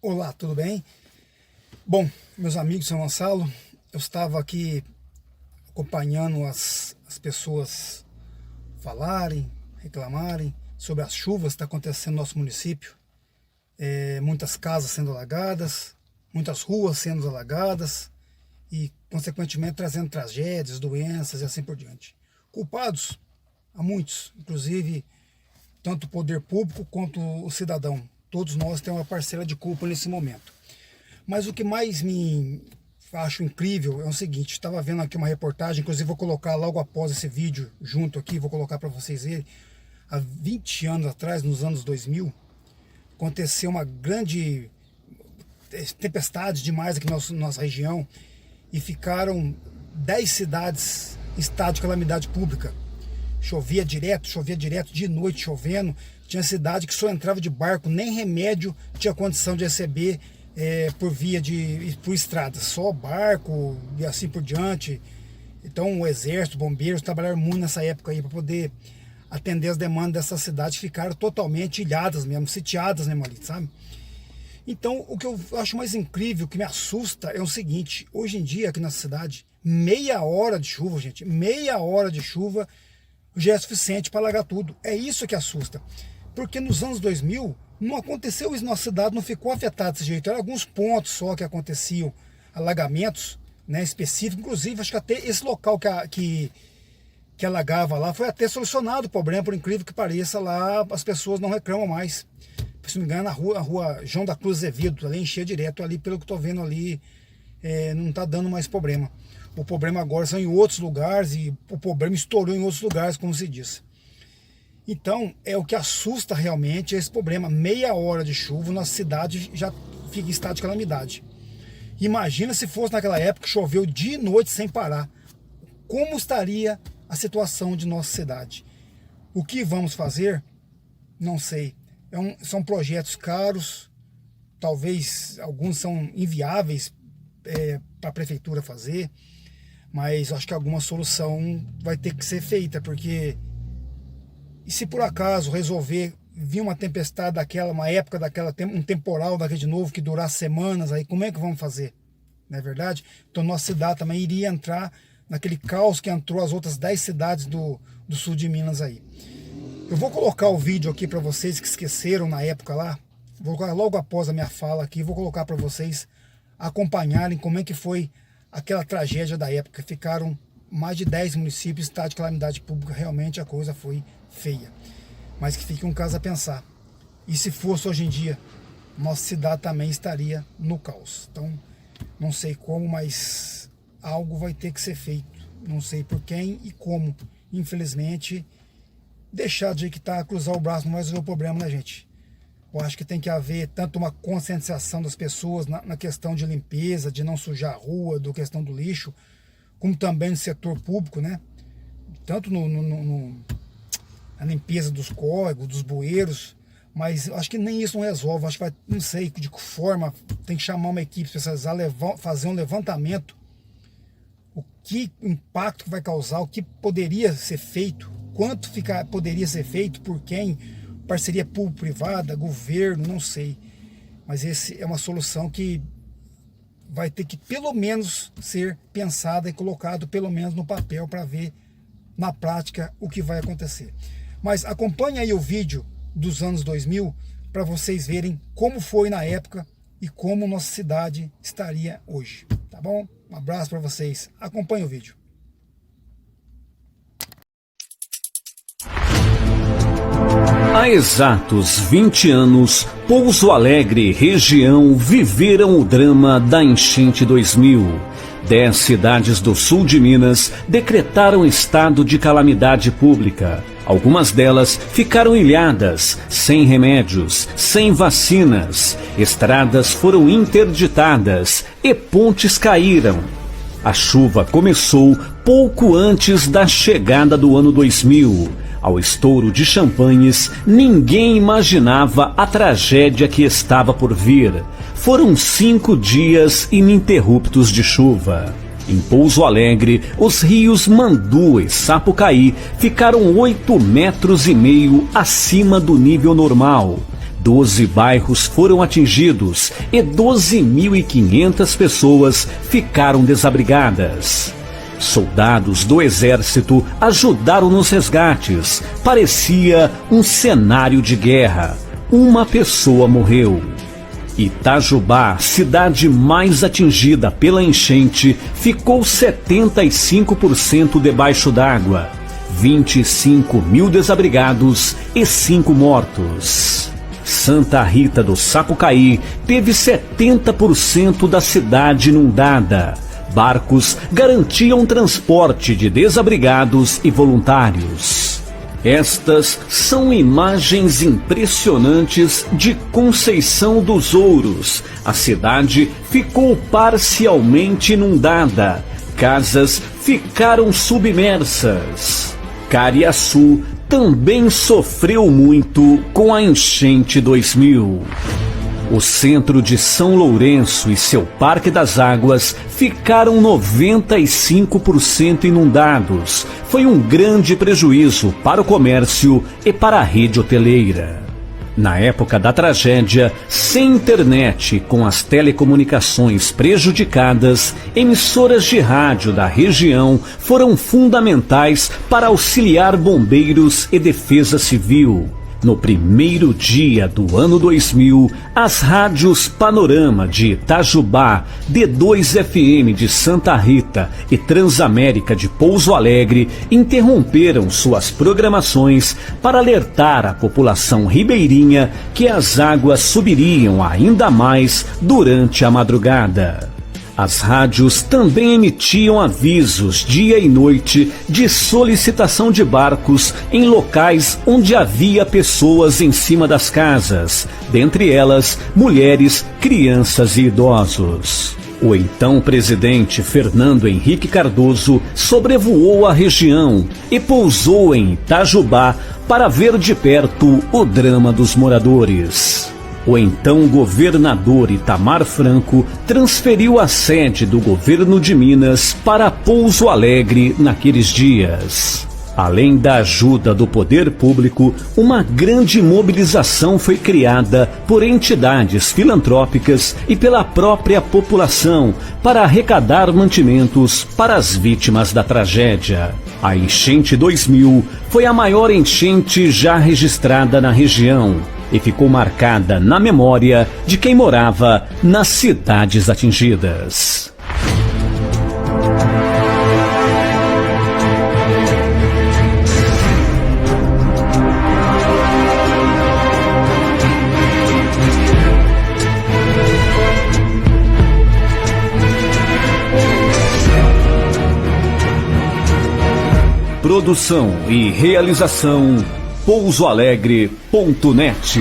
Olá, tudo bem? Bom, meus amigos de São Gonçalo, eu estava aqui acompanhando as pessoas falarem, reclamarem sobre as chuvas que estão acontecendo no nosso município. Muitas casas sendo alagadas, muitas ruas sendo alagadas e, consequentemente, trazendo tragédias, doenças e assim por diante. Culpados há muitos, inclusive tanto o poder público quanto o cidadão. Todos nós temos uma parcela de culpa nesse momento. Mas o que mais me acho incrível é o seguinte: estava vendo aqui uma reportagem, inclusive vou colocar logo após esse vídeo junto aqui, vou colocar para vocês verem. Há 20 anos atrás, nos anos 2000, aconteceu uma grande tempestade demais aqui na nossa região e ficaram 10 cidades em estado de calamidade pública. Chovia direto, de noite chovendo. Tinha cidade que só entrava de barco, nem remédio tinha condição de receber por estrada, só barco e assim por diante. Então o exército, bombeiros trabalharam muito nessa época aí para poder atender as demandas dessa cidade, ficaram totalmente ilhadas mesmo, sitiadas mesmo ali, sabe? Então o que eu acho mais incrível, que me assusta, é o seguinte: hoje em dia aqui na cidade, meia hora de chuva, gente, meia hora de chuva já é suficiente para alagar tudo. É isso que assusta. Porque nos anos 2000 não aconteceu isso na nossa cidade, não ficou afetado desse jeito. Eram alguns pontos só que aconteciam alagamentos, né, específicos. Inclusive, acho que até esse local que alagava lá foi até solucionado o problema, por incrível que pareça. Lá as pessoas não reclamam mais. Se não me engano, a rua João da Cruz Azevedo, ali enchia direto ali, pelo que estou vendo ali, não está dando mais problema. O problema agora são em outros lugares e o problema estourou em outros lugares, como se diz. Então, o que assusta realmente é esse problema. Meia hora de chuva, nossa cidade já fica em estado de calamidade. Imagina se fosse naquela época que choveu dia e noite sem parar. Como estaria a situação de nossa cidade? O que vamos fazer? Não sei. São projetos caros, talvez alguns são inviáveis para a prefeitura fazer, mas acho que alguma solução vai ter que ser feita, porque e se por acaso resolver vir uma tempestade daquela, uma época daquela, um temporal daquele de novo, que durar semanas, aí como é que vamos fazer? Não é verdade? Então nossa cidade também iria entrar naquele caos que entrou as outras 10 cidades do sul de Minas aí. Eu vou colocar o vídeo aqui para vocês que esqueceram na época lá, vou colocar logo após a minha fala aqui, vou colocar para vocês acompanharem como é que foi aquela tragédia da época. Ficaram mais de 10 municípios em estado de calamidade pública. Realmente a coisa foi feia, mas que fique um caso a pensar. E se fosse hoje em dia, nossa cidade também estaria no caos. Então não sei como, mas algo vai ter que ser feito. Não sei por quem e como. Infelizmente, deixar de que tá, cruzar o braço não vai resolver o problema, né, gente? Eu acho que tem que haver tanto uma conscientização das pessoas na questão de limpeza, de não sujar a rua, da questão do lixo, como também no setor público, né? Tanto na limpeza dos córregos, dos bueiros, mas acho que nem isso não resolve. Acho que não sei de que forma, tem que chamar uma equipe especializada, fazer um levantamento, o que impacto que vai causar, o que poderia ser feito, quanto poderia ser feito, por quem, parceria público-privada, governo, não sei. Mas essa é uma solução que vai ter que pelo menos ser pensada e colocado pelo menos no papel para ver na prática o que vai acontecer. Mas acompanhe aí o vídeo dos anos 2000 para vocês verem como foi na época e como nossa cidade estaria hoje, tá bom? Um abraço para vocês, acompanhe o vídeo. Há exatos 20 anos, Pouso Alegre e região viveram o drama da enchente 2000. 10 cidades do sul de Minas decretaram estado de calamidade pública. Algumas delas ficaram ilhadas, sem remédios, sem vacinas. Estradas foram interditadas e pontes caíram. A chuva começou pouco antes da chegada do ano 2000. Ao estouro de champanhes, ninguém imaginava a tragédia que estava por vir. Foram 5 dias ininterruptos de chuva. Em Pouso Alegre, os rios Mandu e Sapucaí ficaram 8,5 metros acima do nível normal. 12 bairros foram atingidos e 12.500 pessoas ficaram desabrigadas. Soldados do exército ajudaram nos resgates. Parecia um cenário de guerra. Uma pessoa morreu. Itajubá, cidade mais atingida pela enchente, ficou 75% debaixo d'água. 25 mil desabrigados e 5 mortos. Santa Rita do Sapucaí teve 70% da cidade inundada. Barcos garantiam transporte de desabrigados e voluntários. Estas são imagens impressionantes de Conceição dos Ouros. A cidade ficou parcialmente inundada. Casas ficaram submersas. Cariaçu também sofreu muito com a enchente 2000. O centro de São Lourenço e seu Parque das Águas ficaram 95% inundados. Foi um grande prejuízo para o comércio e para a rede hoteleira. Na época da tragédia, sem internet, com as telecomunicações prejudicadas, emissoras de rádio da região foram fundamentais para auxiliar bombeiros e defesa civil. No primeiro dia do ano 2000, as rádios Panorama de Itajubá, D2FM de Santa Rita e Transamérica de Pouso Alegre interromperam suas programações para alertar a população ribeirinha que as águas subiriam ainda mais durante a madrugada. As rádios também emitiam avisos dia e noite de solicitação de barcos em locais onde havia pessoas em cima das casas, dentre elas mulheres, crianças e idosos. O então presidente Fernando Henrique Cardoso sobrevoou a região e pousou em Itajubá para ver de perto o drama dos moradores. O então governador Itamar Franco transferiu a sede do governo de Minas para Pouso Alegre naqueles dias. Além da ajuda do poder público, uma grande mobilização foi criada por entidades filantrópicas e pela própria população para arrecadar mantimentos para as vítimas da tragédia. A enchente 2000 foi a maior enchente já registrada na região e ficou marcada na memória de quem morava nas cidades atingidas. Produção e realização pousoalegre.net